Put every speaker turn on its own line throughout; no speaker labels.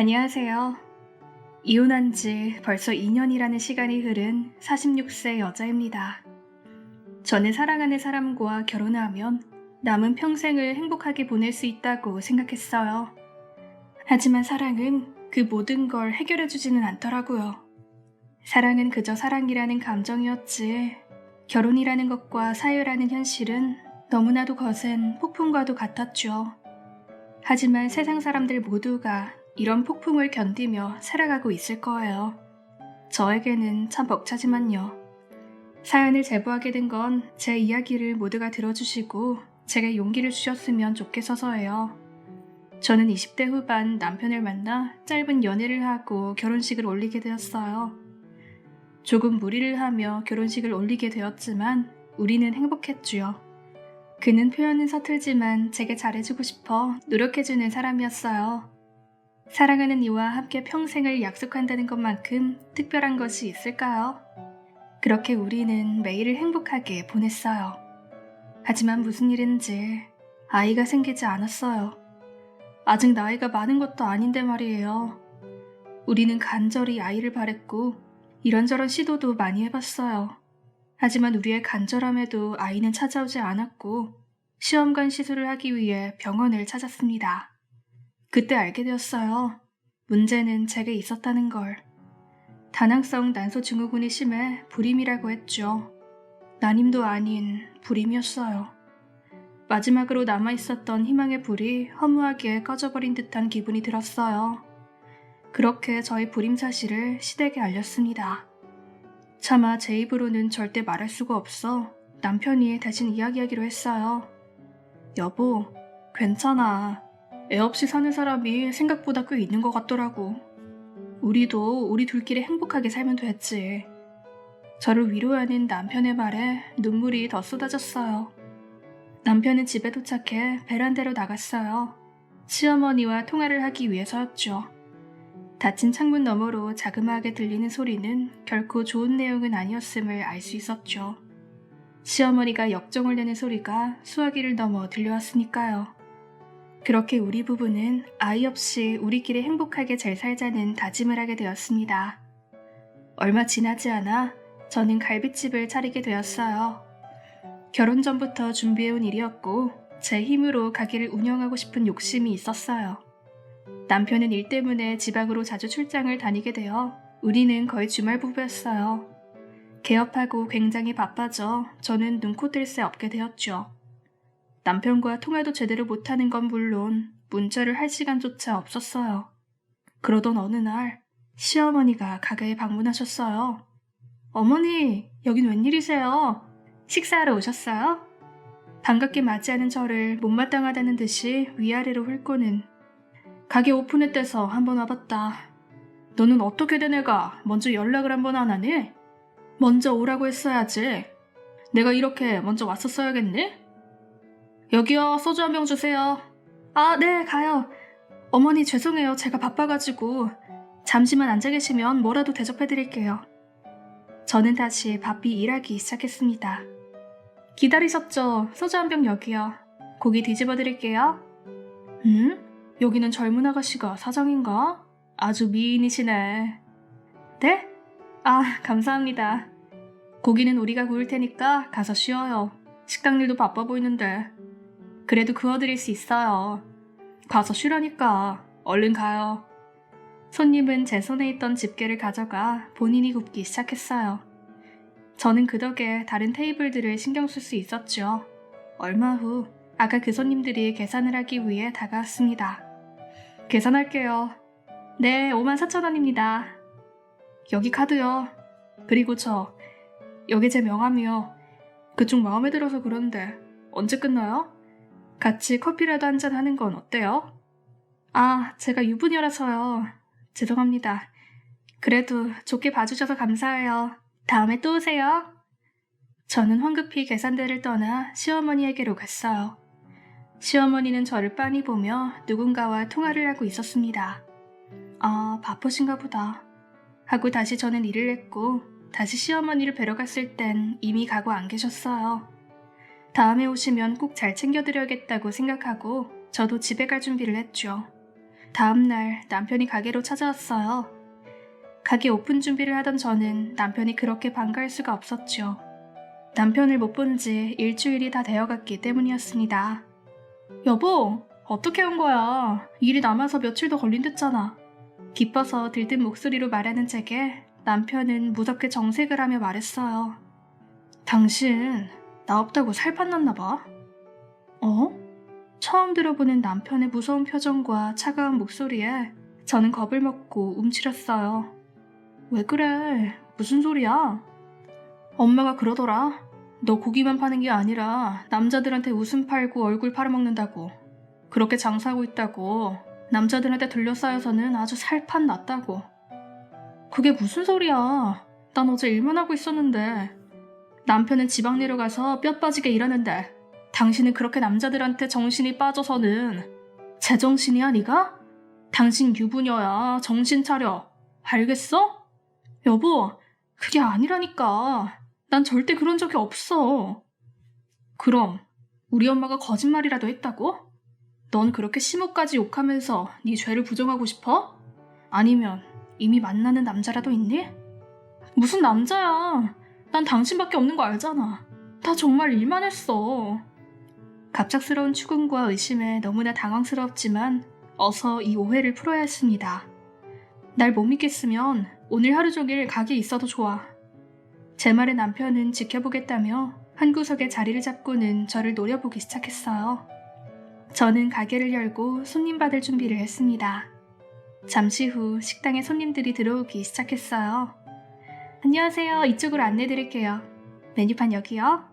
안녕하세요. 이혼한 지 벌써 2년이라는 시간이 흐른 46세 여자입니다. 저는 사랑하는 사람과 결혼을 하면 남은 평생을 행복하게 보낼 수 있다고 생각했어요. 하지만 사랑은 그 모든 걸 해결해주지는 않더라고요. 사랑은 그저 사랑이라는 감정이었지, 결혼이라는 것과 사유라는 현실은 너무나도 거센 폭풍과도 같았죠. 하지만 세상 사람들 모두가 이런 폭풍을 견디며 살아가고 있을 거예요. 저에게는 참 벅차지만요. 사연을 제보하게 된 건 제 이야기를 모두가 들어주시고 제게 용기를 주셨으면 좋겠어서예요. 저는 20대 후반 남편을 만나 짧은 연애를 하고 결혼식을 올리게 되었어요. 조금 무리를 하며 결혼식을 올리게 되었지만 우리는 행복했지요. 그는 표현은 서툴지만 제게 잘해주고 싶어 노력해주는 사람이었어요. 사랑하는 이와 함께 평생을 약속한다는 것만큼 특별한 것이 있을까요? 그렇게 우리는 매일을 행복하게 보냈어요. 하지만 무슨 일인지 아이가 생기지 않았어요. 아직 나이가 많은 것도 아닌데 말이에요. 우리는 간절히 아이를 바랬고 이런저런 시도도 많이 해봤어요. 하지만 우리의 간절함에도 아이는 찾아오지 않았고 시험관 시술을 하기 위해 병원을 찾았습니다. 그때 알게 되었어요. 문제는 제게 있었다는 걸. 다낭성 난소증후군이 심해 불임이라고 했죠. 난임도 아닌 불임이었어요. 마지막으로 남아있었던 희망의 불이 허무하게 꺼져버린 듯한 기분이 들었어요. 그렇게 저의 불임 사실을 시댁에 알렸습니다. 차마 제 입으로는 절대 말할 수가 없어 남편이 대신 이야기하기로 했어요. 여보, 괜찮아. 애 없이 사는 사람이 생각보다 꽤 있는 것 같더라고. 우리도 우리 둘끼리 행복하게 살면 됐지. 저를 위로하는 남편의 말에 눈물이 더 쏟아졌어요. 남편은 집에 도착해 베란다로 나갔어요. 시어머니와 통화를 하기 위해서였죠. 닫힌 창문 너머로 자그마하게 들리는 소리는 결코 좋은 내용은 아니었음을 알 수 있었죠. 시어머니가 역정을 내는 소리가 수화기를 넘어 들려왔으니까요. 그렇게 우리 부부는 아이 없이 우리끼리 행복하게 잘 살자는 다짐을 하게 되었습니다. 얼마 지나지 않아 저는 갈비집을 차리게 되었어요. 결혼 전부터 준비해온 일이었고 제 힘으로 가게를 운영하고 싶은 욕심이 있었어요. 남편은 일 때문에 지방으로 자주 출장을 다니게 되어 우리는 거의 주말 부부였어요. 개업하고 굉장히 바빠져 저는 눈코 뜰 새 없게 되었죠. 남편과 통화도 제대로 못하는 건 물론 문자를 할 시간조차 없었어요. 그러던 어느 날 시어머니가 가게에 방문하셨어요. 어머니, 여긴 웬일이세요? 식사하러 오셨어요? 반갑게 맞이하는 저를 못마땅하다는 듯이 위아래로 훑고는 가게 오픈했대서 한번 와봤다. 너는 어떻게 된 애가 먼저 연락을 한번 안 하니? 먼저 오라고 했어야지. 내가 이렇게 먼저 왔었어야겠니? 여기요, 소주 한 병 주세요. 아, 네, 가요. 어머니 죄송해요. 제가 바빠가지고. 잠시만 앉아 계시면 뭐라도 대접해드릴게요. 저는 다시 바삐 일하기 시작했습니다. 기다리셨죠? 소주 한 병 여기요. 고기 뒤집어 드릴게요. 여기는 젊은 아가씨가 사장인가? 아주 미인이시네. 네? 아, 감사합니다. 고기는 우리가 구울 테니까 가서 쉬어요. 식당 일도 바빠 보이는데. 그래도 구워드릴 수 있어요. 가서 쉬라니까. 얼른 가요. 손님은 제 손에 있던 집게를 가져가 본인이 굽기 시작했어요. 저는 그 덕에 다른 테이블들을 신경 쓸 수 있었죠. 얼마 후 아까 그 손님들이 계산을 하기 위해 다가왔습니다. 계산할게요. 네, 54,000원입니다. 여기 카드요. 그리고 여기 제 명함이요. 그쪽 마음에 들어서 그런데 언제 끝나요? 같이 커피라도 한잔 하는 건 어때요? 아, 제가 유부녀라서요. 죄송합니다. 그래도 좋게 봐주셔서 감사해요. 다음에 또 오세요. 저는 황급히 계산대를 떠나 시어머니에게로 갔어요. 시어머니는 저를 빤히 보며 누군가와 통화를 하고 있었습니다. 아, 바쁘신가 보다. 하고 다시 저는 일을 했고 다시 시어머니를 뵈러 갔을 땐 이미 가고 안 계셨어요. 다음에 오시면 꼭 잘 챙겨드려야겠다고 생각하고 저도 집에 갈 준비를 했죠. 다음날 남편이 가게로 찾아왔어요. 가게 오픈 준비를 하던 저는 남편이 그렇게 반가울 수가 없었죠. 남편을 못 본 지 일주일이 다 되어갔기 때문이었습니다. 여보, 어떻게 온 거야? 일이 남아서 며칠 더 걸린댔잖아. 기뻐서 들뜬 목소리로 말하는 제게 남편은 무섭게 정색을 하며 말했어요. 당신 나 없다고 살 팠났나 봐? 어? 처음 들어보는 남편의 무서운 표정과 차가운 목소리에 저는 겁을 먹고 움츠렸어요. 왜 그래? 무슨 소리야? 엄마가 그러더라. 너 고기만 파는 게 아니라 남자들한테 웃음 팔고 얼굴 팔아먹는다고. 그렇게 장사하고 있다고. 남자들한테 둘러싸여서는 아주 살판 났다고. 그게 무슨 소리야? 난 어제 일만 하고 있었는데. 남편은 지방 내려가서 뼈 빠지게 일하는데 당신은 그렇게 남자들한테 정신이 빠져서는 제정신이야 네가? 당신 유부녀야. 정신 차려. 알겠어? 여보, 그게 아니라니까. 난 절대 그런 적이 없어. 그럼 우리 엄마가 거짓말이라도 했다고? 넌 그렇게 시모까지 욕하면서 네 죄를 부정하고 싶어? 아니면 이미 만나는 남자라도 있니? 무슨 남자야. 난 당신밖에 없는 거 알잖아. 나 정말 일만 했어. 갑작스러운 추궁과 의심에 너무나 당황스러웠지만 어서 이 오해를 풀어야 했습니다. 날 못 믿겠으면 오늘 하루 종일 가게에 있어도 좋아. 제 말에 남편은 지켜보겠다며 한 구석에 자리를 잡고는 저를 노려보기 시작했어요. 저는 가게를 열고 손님 받을 준비를 했습니다. 잠시 후 식당에 손님들이 들어오기 시작했어요. 안녕하세요. 이쪽으로 안내드릴게요. 메뉴판 여기요.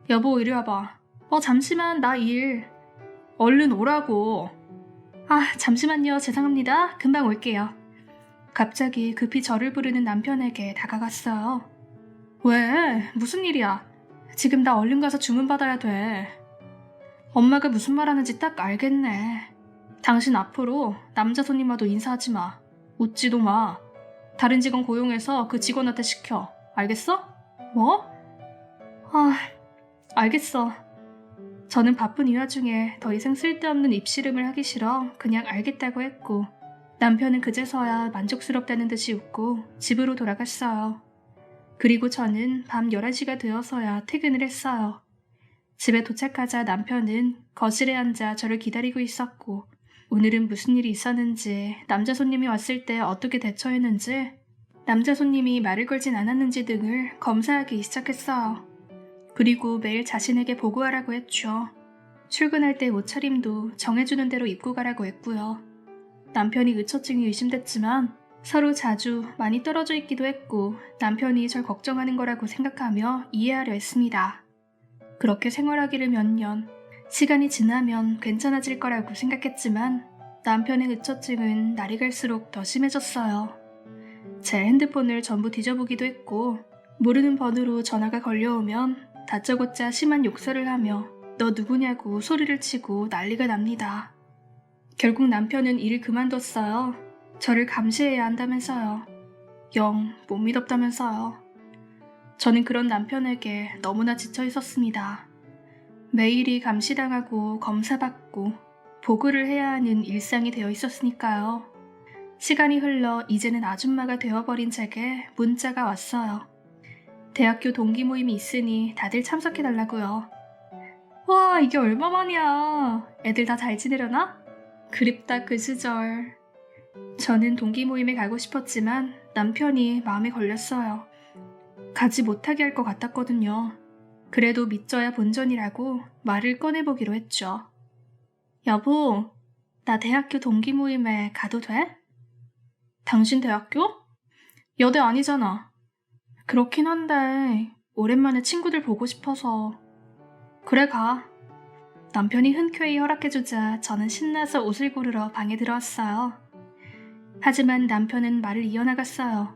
여보, 이리 와봐. 잠시만, 나 일. 얼른 오라고. 잠시만요. 죄송합니다. 금방 올게요. 갑자기 급히 저를 부르는 남편에게 다가갔어요. 왜? 무슨 일이야? 지금 나 얼른 가서 주문 받아야 돼. 엄마가 무슨 말 하는지 딱 알겠네. 당신 앞으로 남자 손님 와도 인사하지 마. 웃지도 마. 다른 직원 고용해서 그 직원한테 시켜. 알겠어? 뭐? 알겠어. 저는 바쁜 이 와중에 더 이상 쓸데없는 입씨름을 하기 싫어 그냥 알겠다고 했고 남편은 그제서야 만족스럽다는 듯이 웃고 집으로 돌아갔어요. 그리고 저는 밤 11시가 되어서야 퇴근을 했어요. 집에 도착하자 남편은 거실에 앉아 저를 기다리고 있었고 오늘은 무슨 일이 있었는지, 남자 손님이 왔을 때 어떻게 대처했는지, 남자 손님이 말을 걸진 않았는지 등을 검사하기 시작했어요. 그리고 매일 자신에게 보고하라고 했죠. 출근할 때 옷차림도 정해주는 대로 입고 가라고 했고요. 남편이 의처증이 의심됐지만 서로 자주 많이 떨어져 있기도 했고 남편이 절 걱정하는 거라고 생각하며 이해하려 했습니다. 그렇게 생활하기를 몇 년, 시간이 지나면 괜찮아질 거라고 생각했지만 남편의 의처증은 날이 갈수록 더 심해졌어요. 제 핸드폰을 전부 뒤져보기도 했고 모르는 번호로 전화가 걸려오면 다짜고짜 심한 욕설을 하며 너 누구냐고 소리를 치고 난리가 납니다. 결국 남편은 일을 그만뒀어요. 저를 감시해야 한다면서요. 영 못 믿었다면서요. 저는 그런 남편에게 너무나 지쳐 있었습니다. 매일이 감시당하고 검사받고 보고를 해야 하는 일상이 되어 있었으니까요. 시간이 흘러 이제는 아줌마가 되어버린 제게 문자가 왔어요. 대학교 동기 모임이 있으니 다들 참석해달라고요. 와, 이게 얼마만이야. 애들 다 잘 지내려나? 그립다 그 시절. 저는 동기 모임에 가고 싶었지만 남편이 마음에 걸렸어요. 가지 못하게 할 것 같았거든요. 그래도 믿져야 본전이라고 말을 꺼내보기로 했죠. 여보, 나 대학교 동기 모임에 가도 돼? 당신 대학교? 여대 아니잖아. 그렇긴 한데 오랜만에 친구들 보고 싶어서. 그래, 가. 남편이 흔쾌히 허락해주자 저는 신나서 옷을 고르러 방에 들어왔어요. 하지만 남편은 말을 이어나갔어요.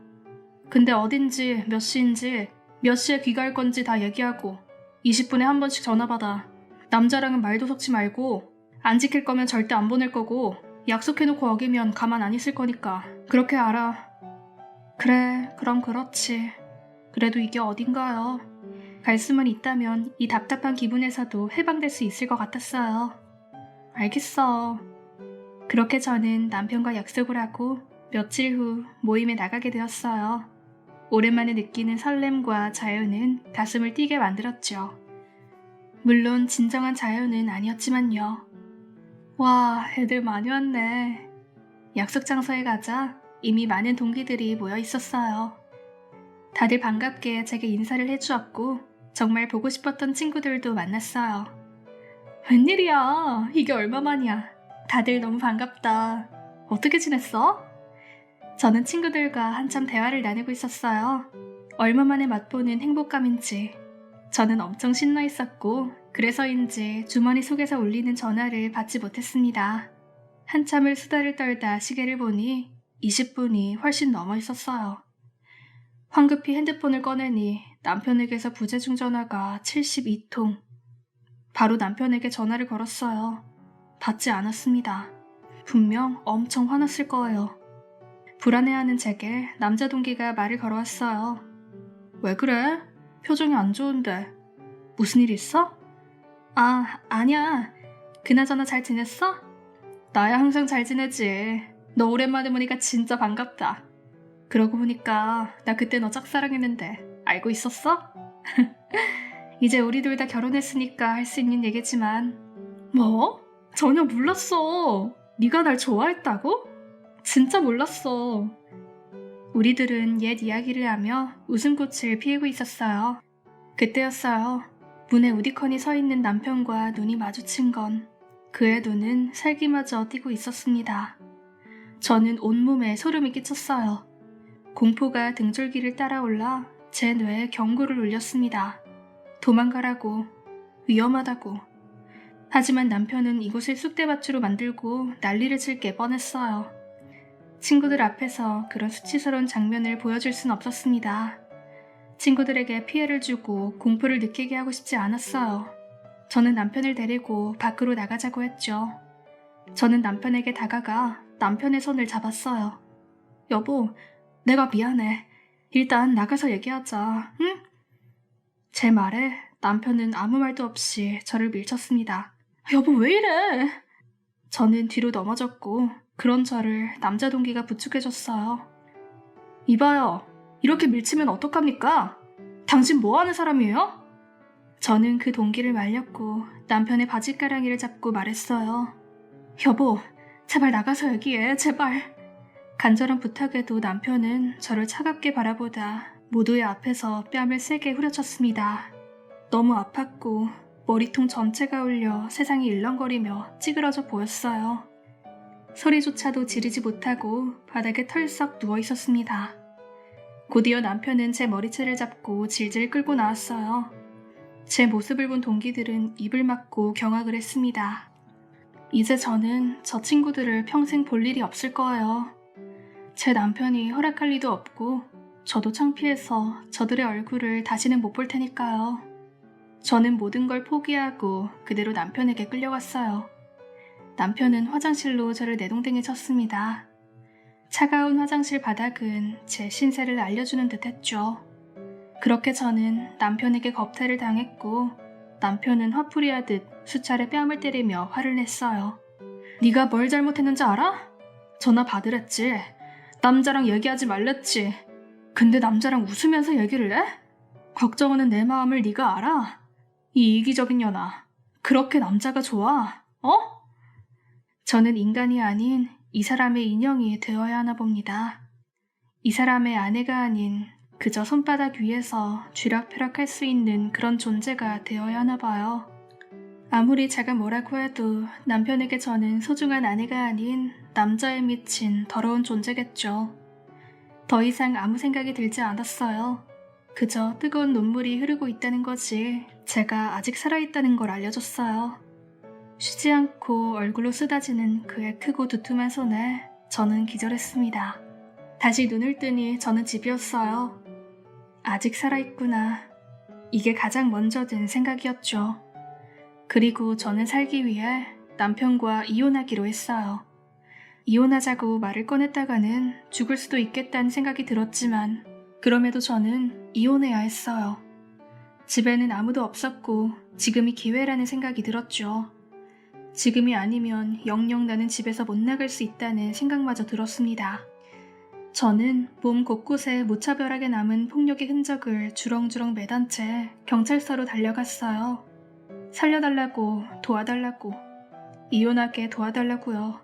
근데 어딘지, 몇 시인지, 몇 시에 귀가할 건지 다 얘기하고 20분에 한 번씩 전화 받아. 남자랑은 말도 섞지 말고 안 지킬 거면 절대 안 보낼 거고 약속해놓고 어기면 가만 안 있을 거니까 그렇게 알아. 그래, 그럼 그렇지. 그래도 이게 어딘가요. 갈 수만 있다면 이 답답한 기분에서도 해방될 수 있을 것 같았어요. 알겠어. 그렇게 저는 남편과 약속을 하고 며칠 후 모임에 나가게 되었어요. 오랜만에 느끼는 설렘과 자유는 가슴을 뛰게 만들었죠. 물론 진정한 자유는 아니었지만요. 와, 애들 많이 왔네. 약속 장소에 가자 이미 많은 동기들이 모여 있었어요. 다들 반갑게 제게 인사를 해주었고 정말 보고 싶었던 친구들도 만났어요. 웬일이야, 이게 얼마만이야. 다들 너무 반갑다. 어떻게 지냈어? 저는 친구들과 한참 대화를 나누고 있었어요. 얼마 만에 맛보는 행복감인지 저는 엄청 신나 있었고 그래서인지 주머니 속에서 울리는 전화를 받지 못했습니다. 한참을 수다를 떨다 시계를 보니 20분이 훨씬 넘어 있었어요. 황급히 핸드폰을 꺼내니 남편에게서 부재중 전화가 72통. 바로 남편에게 전화를 걸었어요. 받지 않았습니다. 분명 엄청 화났을 거예요. 불안해하는 제게 남자 동기가 말을 걸어왔어요. 왜 그래? 표정이 안 좋은데. 무슨 일 있어? 아니야. 그나저나 잘 지냈어? 나야 항상 잘 지내지. 너 오랜만에 보니까 진짜 반갑다. 그러고 보니까 나 그때 너 짝사랑했는데 알고 있었어? 이제 우리 둘 다 결혼했으니까 할 수 있는 얘기지만. 뭐? 전혀 몰랐어. 네가 날 좋아했다고? 진짜 몰랐어. 우리들은 옛 이야기를 하며 웃음꽃을 피우고 있었어요. 그때였어요. 문에 우디컨이 서 있는 남편과 눈이 마주친 건 그의 눈은 살기마저 띄고 있었습니다. 저는 온몸에 소름이 끼쳤어요. 공포가 등줄기를 따라올라 제 뇌에 경고를 울렸습니다. 도망가라고, 위험하다고. 하지만 남편은 이곳을 쑥대밭으로 만들고 난리를 칠 게 뻔했어요. 친구들 앞에서 그런 수치스러운 장면을 보여줄 순 없었습니다. 친구들에게 피해를 주고 공포를 느끼게 하고 싶지 않았어요. 저는 남편을 데리고 밖으로 나가자고 했죠. 저는 남편에게 다가가 남편의 손을 잡았어요. 여보, 내가 미안해. 일단 나가서 얘기하자, 응? 제 말에 남편은 아무 말도 없이 저를 밀쳤습니다. 여보, 왜 이래? 저는 뒤로 넘어졌고 그런 저를 남자 동기가 부축해줬어요. 이봐요, 이렇게 밀치면 어떡합니까? 당신 뭐 하는 사람이에요? 저는 그 동기를 말렸고 남편의 바지가랑이를 잡고 말했어요. 여보, 제발 나가서 얘기해, 제발. 간절한 부탁에도 남편은 저를 차갑게 바라보다 모두의 앞에서 뺨을 세게 후려쳤습니다. 너무 아팠고 머리통 전체가 울려 세상이 일렁거리며 찌그러져 보였어요. 소리조차도 지르지 못하고 바닥에 털썩 누워 있었습니다. 곧이어 남편은 제 머리채를 잡고 질질 끌고 나왔어요. 제 모습을 본 동기들은 입을 막고 경악을 했습니다. 이제 저는 저 친구들을 평생 볼 일이 없을 거예요. 제 남편이 허락할 리도 없고 저도 창피해서 저들의 얼굴을 다시는 못 볼 테니까요. 저는 모든 걸 포기하고 그대로 남편에게 끌려갔어요. 남편은 화장실로 저를 내동댕이 쳤습니다. 차가운 화장실 바닥은 제 신세를 알려주는 듯 했죠. 그렇게 저는 남편에게 겁탈을 당했고 남편은 화풀이하듯 수차례 뺨을 때리며 화를 냈어요. 네가 뭘 잘못했는지 알아? 전화 받으랬지. 남자랑 얘기하지 말랬지. 근데 남자랑 웃으면서 얘기를 해? 걱정하는 내 마음을 네가 알아? 이 이기적인 년아. 그렇게 남자가 좋아? 어? 저는 인간이 아닌 이 사람의 인형이 되어야 하나 봅니다. 이 사람의 아내가 아닌 그저 손바닥 위에서 쥐락펴락할 수 있는 그런 존재가 되어야 하나 봐요. 아무리 제가 뭐라고 해도 남편에게 저는 소중한 아내가 아닌 남자에 미친 더러운 존재겠죠. 더 이상 아무 생각이 들지 않았어요. 그저 뜨거운 눈물이 흐르고 있다는 거지 제가 아직 살아있다는 걸 알려줬어요. 쉬지 않고 얼굴로 쏟아지는 그의 크고 두툼한 손에 저는 기절했습니다. 다시 눈을 뜨니 저는 집이었어요. 아직 살아있구나. 이게 가장 먼저 든 생각이었죠. 그리고 저는 살기 위해 남편과 이혼하기로 했어요. 이혼하자고 말을 꺼냈다가는 죽을 수도 있겠다는 생각이 들었지만 그럼에도 저는 이혼해야 했어요. 집에는 아무도 없었고 지금이 기회라는 생각이 들었죠. 지금이 아니면 영영 나는 집에서 못 나갈 수 있다는 생각마저 들었습니다. 저는 몸 곳곳에 무차별하게 남은 폭력의 흔적을 주렁주렁 매단 채 경찰서로 달려갔어요. 살려달라고, 도와달라고, 이혼하게 도와달라고요.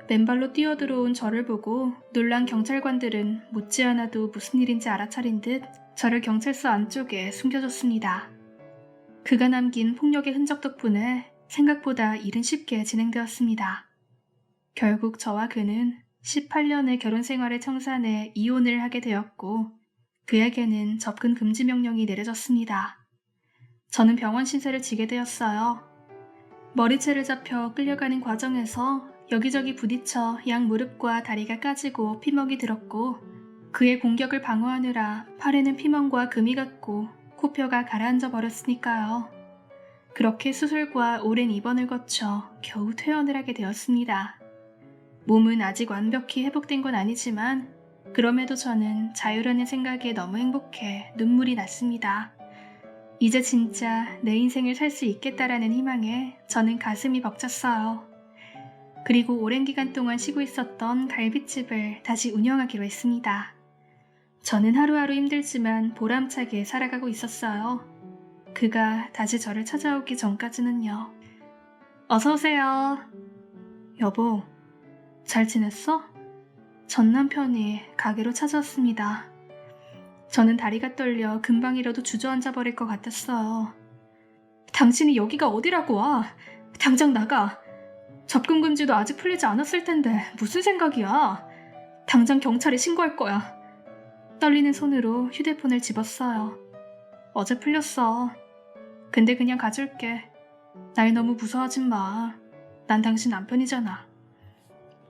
맨발로 뛰어들어온 저를 보고 놀란 경찰관들은 묻지 않아도 무슨 일인지 알아차린 듯 저를 경찰서 안쪽에 숨겨줬습니다. 그가 남긴 폭력의 흔적 덕분에 생각보다 일은 쉽게 진행되었습니다. 결국 저와 그는 18년의 결혼 생활의 청산에 이혼을 하게 되었고 그에게는 접근 금지 명령이 내려졌습니다. 저는 병원 신세를 지게 되었어요. 머리채를 잡혀 끌려가는 과정에서 여기저기 부딪혀 양 무릎과 다리가 까지고 피멍이 들었고 그의 공격을 방어하느라 팔에는 피멍과 금이 갔고 코뼈가 가라앉아 버렸으니까요. 그렇게 수술과 오랜 입원을 거쳐 겨우 퇴원을 하게 되었습니다. 몸은 아직 완벽히 회복된 건 아니지만 그럼에도 저는 자유라는 생각에 너무 행복해 눈물이 났습니다. 이제 진짜 내 인생을 살 수 있겠다라는 희망에 저는 가슴이 벅찼어요. 그리고 오랜 기간 동안 쉬고 있었던 갈빗집을 다시 운영하기로 했습니다. 저는 하루하루 힘들지만 보람차게 살아가고 있었어요. 그가 다시 저를 찾아오기 전까지는요. 어서 오세요. 여보, 잘 지냈어? 전 남편이 가게로 찾아왔습니다. 저는 다리가 떨려 금방이라도 주저앉아 버릴 것 같았어요. 당신이 여기가 어디라고 와? 당장 나가. 접근 금지도 아직 풀리지 않았을 텐데 무슨 생각이야? 당장 경찰에 신고할 거야. 떨리는 손으로 휴대폰을 집었어요. 어제 풀렸어. 근데 그냥 가줄게. 날 너무 무서워하진 마. 난 당신 남편이잖아.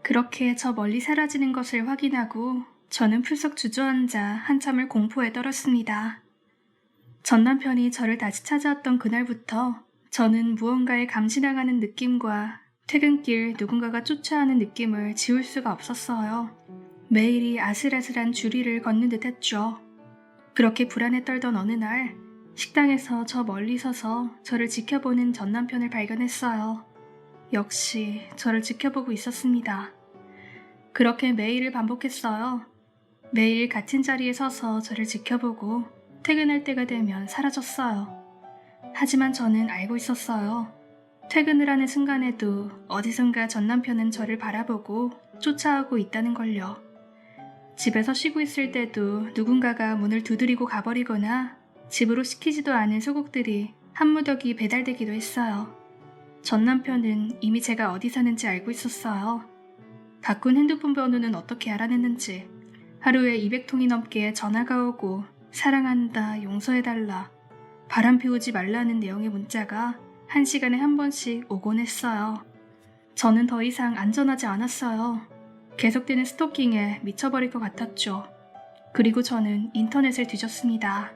그렇게 저 멀리 사라지는 것을 확인하고 저는 풀썩 주저앉아 한참을 공포에 떨었습니다. 전 남편이 저를 다시 찾아왔던 그날부터 저는 무언가에 감시당하는 느낌과 퇴근길 누군가가 쫓아오는 느낌을 지울 수가 없었어요. 매일이 아슬아슬한 주리를 걷는 듯 했죠. 그렇게 불안에 떨던 어느 날 식당에서 저 멀리 서서 저를 지켜보는 전 남편을 발견했어요. 역시 저를 지켜보고 있었습니다. 그렇게 매일을 반복했어요. 매일 같은 자리에 서서 저를 지켜보고 퇴근할 때가 되면 사라졌어요. 하지만 저는 알고 있었어요. 퇴근을 하는 순간에도 어디선가 전 남편은 저를 바라보고 쫓아오고 있다는 걸요. 집에서 쉬고 있을 때도 누군가가 문을 두드리고 가버리거나 집으로 시키지도 않은 소국들이 한 무더기 배달되기도 했어요. 전 남편은 이미 제가 어디 사는지 알고 있었어요. 바꾼 핸드폰 번호는 어떻게 알아냈는지 하루에 200통이 넘게 전화가 오고 사랑한다, 용서해달라, 바람 피우지 말라는 내용의 문자가 1시간에 한 번씩 오곤 했어요. 저는 더 이상 안전하지 않았어요. 계속되는 스토킹에 미쳐버릴 것 같았죠. 그리고 저는 인터넷을 뒤졌습니다.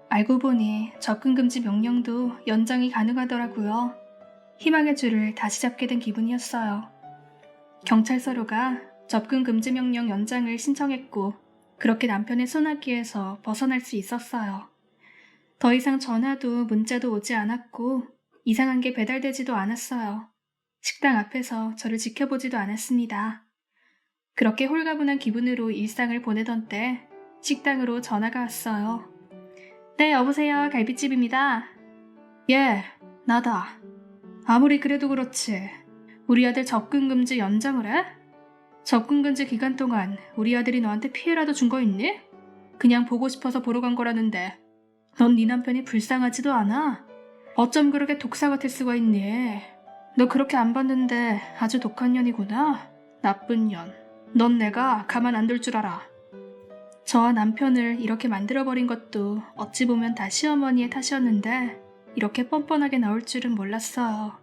알고 보니 접근금지 명령도 연장이 가능하더라고요. 희망의 줄을 다시 잡게 된 기분이었어요. 경찰서로가 접근금지 명령 연장을 신청했고 그렇게 남편의 소나기에서 벗어날 수 있었어요. 더 이상 전화도 문자도 오지 않았고 이상한 게 배달되지도 않았어요. 식당 앞에서 저를 지켜보지도 않았습니다. 그렇게 홀가분한 기분으로 일상을 보내던 때 식당으로 전화가 왔어요. 네, 여보세요. 갈비집입니다. 예, 나다. 아무리 그래도 그렇지. 우리 아들 접근금지 연장을 해? 접근금지 기간 동안 우리 아들이 너한테 피해라도 준 거 있니? 그냥 보고 싶어서 보러 간 거라는데 넌 네 남편이 불쌍하지도 않아? 어쩜 그렇게 독사 같을 수가 있니? 너 그렇게 안 봤는데 아주 독한 년이구나. 나쁜 년. 넌 내가 가만 안 둘 줄 알아. 저와 남편을 이렇게 만들어버린 것도 어찌 보면 다 시어머니의 탓이었는데 이렇게 뻔뻔하게 나올 줄은 몰랐어요.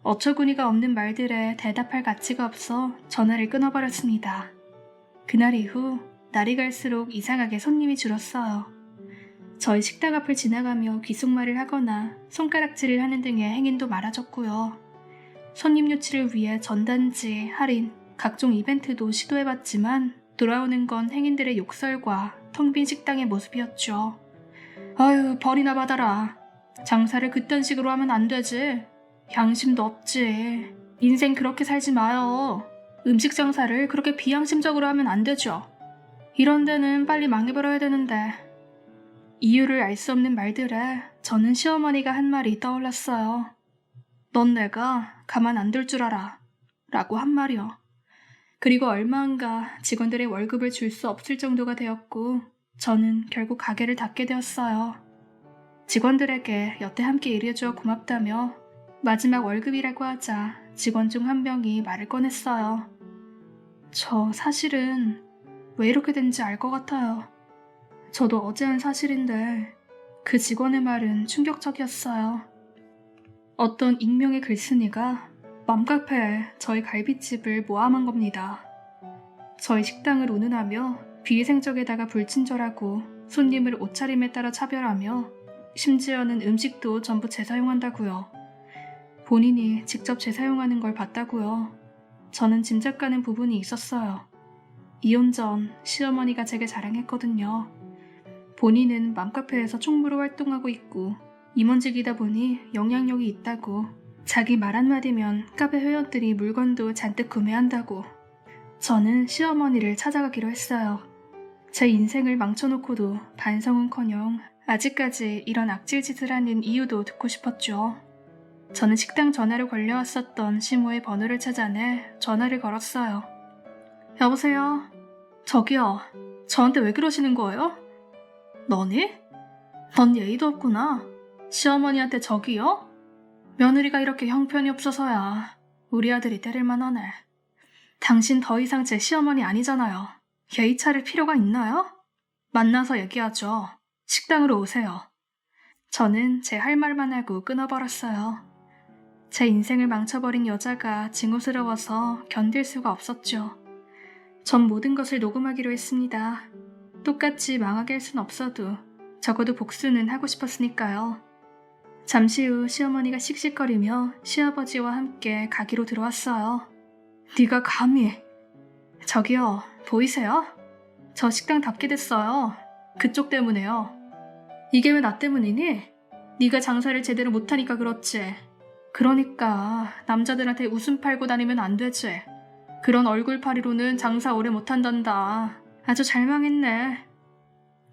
어처구니가 없는 말들에 대답할 가치가 없어 전화를 끊어버렸습니다. 그날 이후 날이 갈수록 이상하게 손님이 줄었어요. 저희 식당 앞을 지나가며 귓속말을 하거나 손가락질을 하는 등의 행인도 많아졌고요. 손님 유치를 위해 전단지, 할인, 각종 이벤트도 시도해봤지만 돌아오는 건 행인들의 욕설과 텅 빈 식당의 모습이었죠. 아유, 벌이나 받아라. 장사를 그딴 식으로 하면 안 되지. 양심도 없지. 인생 그렇게 살지 마요. 음식 장사를 그렇게 비양심적으로 하면 안 되죠. 이런 데는 빨리 망해버려야 되는데. 이유를 알 수 없는 말들에 저는 시어머니가 한 말이 떠올랐어요. 넌 내가 가만 안 둘 줄 알아. 라고 한 말이요. 그리고 얼마 안가 직원들의 월급을 줄 수 없을 정도가 되었고 저는 결국 가게를 닫게 되었어요. 직원들에게 여태 함께 일해주어 고맙다며 마지막 월급이라고 하자 직원 중 한 명이 말을 꺼냈어요. 저 사실은 왜 이렇게 된지 알 것 같아요. 저도 어제 한 사실인데 그 직원의 말은 충격적이었어요. 어떤 익명의 글쓴이가 맘카페에 저희 갈비집을 모함한 겁니다. 저희 식당을 운운하며 비위생적에다가 불친절하고 손님을 옷차림에 따라 차별하며 심지어는 음식도 전부 재사용한다고요. 본인이 직접 재사용하는 걸 봤다고요. 저는 짐작 가는 부분이 있었어요. 이혼 전 시어머니가 제게 자랑했거든요. 본인은 맘카페에서 총무로 활동하고 있고 임원직이다 보니 영향력이 있다고, 자기 말 한마디면 카페 회원들이 물건도 잔뜩 구매한다고. 저는 시어머니를 찾아가기로 했어요. 제 인생을 망쳐놓고도 반성은커녕 아직까지 이런 악질짓을 하는 이유도 듣고 싶었죠. 저는 식당 전화로 걸려왔었던 시모의 번호를 찾아내 전화를 걸었어요. 여보세요? 저기요. 저한테 왜 그러시는 거예요? 너니? 넌 예의도 없구나. 시어머니한테 저기요? 며느리가 이렇게 형편이 없어서야 우리 아들이 때릴만 하네. 당신 더 이상 제 시어머니 아니잖아요. 예의 차릴 필요가 있나요? 만나서 얘기하죠. 식당으로 오세요. 저는 제 할 말만 하고 끊어버렸어요. 제 인생을 망쳐버린 여자가 징후스러워서 견딜 수가 없었죠. 전 모든 것을 녹음하기로 했습니다. 똑같이 망하게 할 순 없어도 적어도 복수는 하고 싶었으니까요. 잠시 후 시어머니가 씩씩거리며 시아버지와 함께 가기로 들어왔어요. 네가 감히... 저기요, 보이세요? 저 식당 닫게 됐어요. 그쪽 때문에요. 이게 왜 나 때문이니? 네가 장사를 제대로 못하니까 그렇지. 그러니까 남자들한테 웃음 팔고 다니면 안 되지. 그런 얼굴팔이로는 장사 오래 못한단다. 아주 잘 망했네.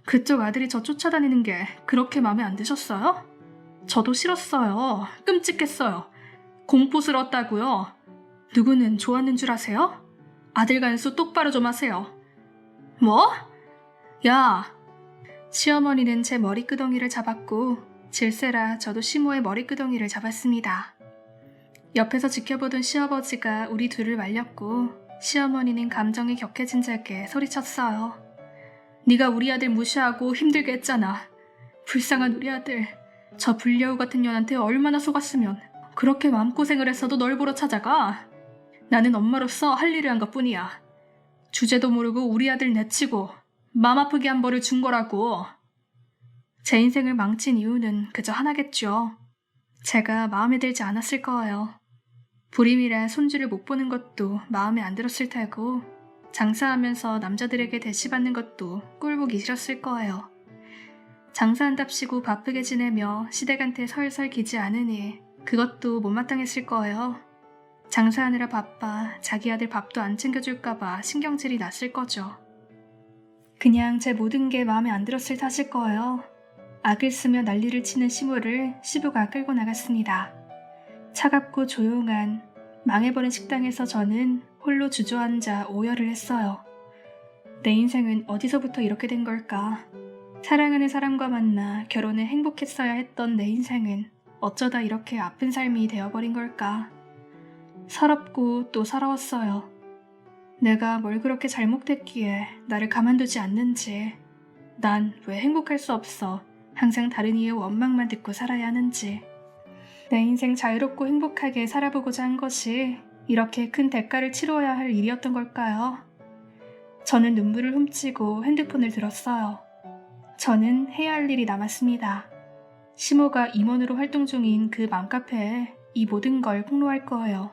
그쪽 아들이 저 쫓아다니는 게 그렇게 마음에 안 드셨어요? 저도 싫었어요. 끔찍했어요. 공포스러웠다고요. 누구는 좋았는 줄 아세요? 아들 간수 똑바로 좀 하세요. 뭐? 야! 시어머니는 제 머리끄덩이를 잡았고 질세라 저도 시모의 머리끄덩이를 잡았습니다. 옆에서 지켜보던 시아버지가 우리 둘을 말렸고 시어머니는 감정이 격해진 자게 소리쳤어요. 네가 우리 아들 무시하고 힘들게 했잖아. 불쌍한 우리 아들. 저 불려우 같은 년한테 얼마나 속았으면 그렇게 마음고생을 했어도 널 보러 찾아가. 나는 엄마로서 할 일을 한 것뿐이야. 주제도 모르고 우리 아들 내치고 맘 아프게 한 벌을 준 거라고. 제 인생을 망친 이유는 그저 하나겠죠. 제가 마음에 들지 않았을 거예요. 불임이라 손주를 못 보는 것도 마음에 안 들었을 테고 장사하면서 남자들에게 대시받는 것도 꼴보기 싫었을 거예요. 장사한답시고 바쁘게 지내며 시댁한테 설설 기지 않으니 그것도 못마땅했을 거예요. 장사하느라 바빠 자기 아들 밥도 안 챙겨줄까봐 신경질이 났을 거죠. 그냥 제 모든 게 마음에 안 들었을 탓일 거예요. 악을 쓰며 난리를 치는 시모를 시부가 끌고 나갔습니다. 차갑고 조용한 망해버린 식당에서 저는 홀로 주저앉아 오열을 했어요. 내 인생은 어디서부터 이렇게 된 걸까? 사랑하는 사람과 만나 결혼해 행복했어야 했던 내 인생은 어쩌다 이렇게 아픈 삶이 되어버린 걸까? 서럽고 또 서러웠어요. 내가 뭘 그렇게 잘못했기에 나를 가만두지 않는지, 난 왜 행복할 수 없어 항상 다른 이의 원망만 듣고 살아야 하는지, 내 인생 자유롭고 행복하게 살아보고자 한 것이 이렇게 큰 대가를 치러야 할 일이었던 걸까요? 저는 눈물을 훔치고 핸드폰을 들었어요. 저는 해야 할 일이 남았습니다. 시모가 임원으로 활동 중인 그 맘카페에 이 모든 걸 폭로할 거예요.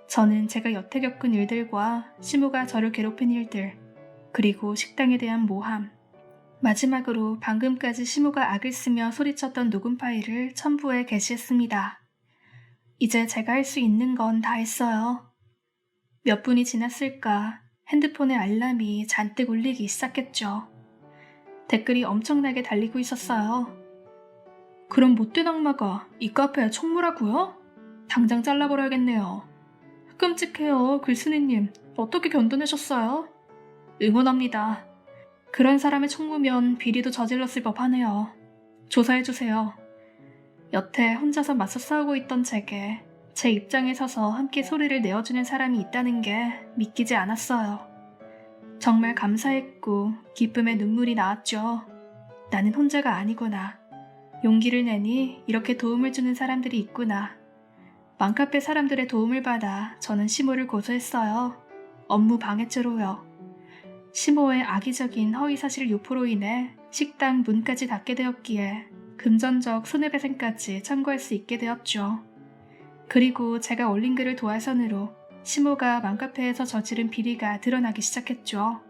저는 제가 여태 겪은 일들과 시모가 저를 괴롭힌 일들, 그리고 식당에 대한 모함, 마지막으로 방금까지 시모가 악을 쓰며 소리쳤던 녹음 파일을 첨부해 게시했습니다. 이제 제가 할 수 있는 건 다 했어요. 몇 분이 지났을까 핸드폰에 알람이 잔뜩 울리기 시작했죠. 댓글이 엄청나게 달리고 있었어요. 그럼 못된 악마가 이 카페에 총무라고요? 당장 잘라버려야겠네요. 끔찍해요, 글쓴이님. 어떻게 견뎌내셨어요? 응원합니다. 그런 사람의 총무면 비리도 저질렀을 법하네요. 조사해주세요. 여태 혼자서 맞서 싸우고 있던 제게 제 입장에 서서 함께 소리를 내어주는 사람이 있다는 게 믿기지 않았어요. 정말 감사했고 기쁨의 눈물이 나왔죠. 나는 혼자가 아니구나. 용기를 내니 이렇게 도움을 주는 사람들이 있구나. 맘카페 사람들의 도움을 받아 저는 시모를 고소했어요. 업무 방해죄로요. 시모의 악의적인 허위사실 유포로 인해 식당 문까지 닫게 되었기에 금전적 손해배상까지 청구할 수 있게 되었죠. 그리고 제가 올린 글을 도화선으로 시모가 맘카페에서 저지른 비리가 드러나기 시작했죠.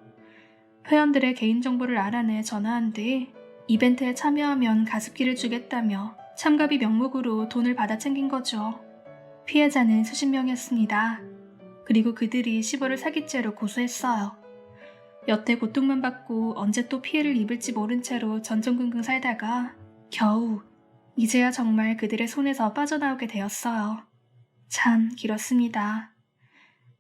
회원들의 개인정보를 알아내 전화한 뒤 이벤트에 참여하면 가습기를 주겠다며 참가비 명목으로 돈을 받아 챙긴 거죠. 피해자는 수십 명이었습니다. 그리고 그들이 시모를 사기죄로 고소했어요. 여태 고통만 받고 언제 또 피해를 입을지 모른 채로 전전긍긍 살다가 겨우 이제야 정말 그들의 손에서 빠져나오게 되었어요. 참 길었습니다.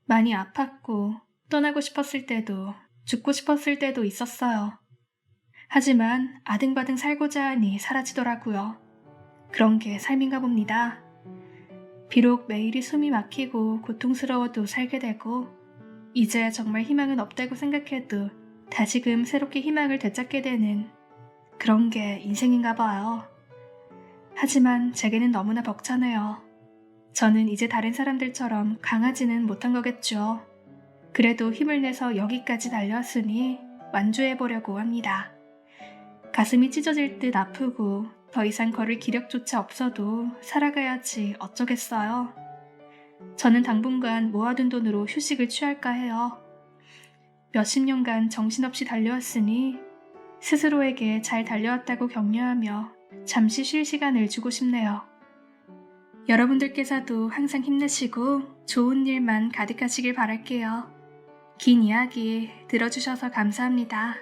많이 아팠고 떠나고 싶었을 때도 죽고 싶었을 때도 있었어요. 하지만 아등바등 살고자 하니 사라지더라고요. 그런 게 삶인가 봅니다. 비록 매일이 숨이 막히고 고통스러워도 살게 되고 이제 정말 희망은 없다고 생각해도 다시금 새롭게 희망을 되찾게 되는 그런 게 인생인가 봐요. 하지만 제게는 너무나 벅차네요. 저는 이제 다른 사람들처럼 강하지는 못한 거겠죠. 그래도 힘을 내서 여기까지 달려왔으니 완주해보려고 합니다. 가슴이 찢어질 듯 아프고 더 이상 걸을 기력조차 없어도 살아가야지 어쩌겠어요. 저는 당분간 모아둔 돈으로 휴식을 취할까 해요. 몇십 년간 정신없이 달려왔으니 스스로에게 잘 달려왔다고 격려하며 잠시 쉴 시간을 주고 싶네요. 여러분들께서도 항상 힘내시고 좋은 일만 가득하시길 바랄게요. 긴 이야기 들어주셔서 감사합니다.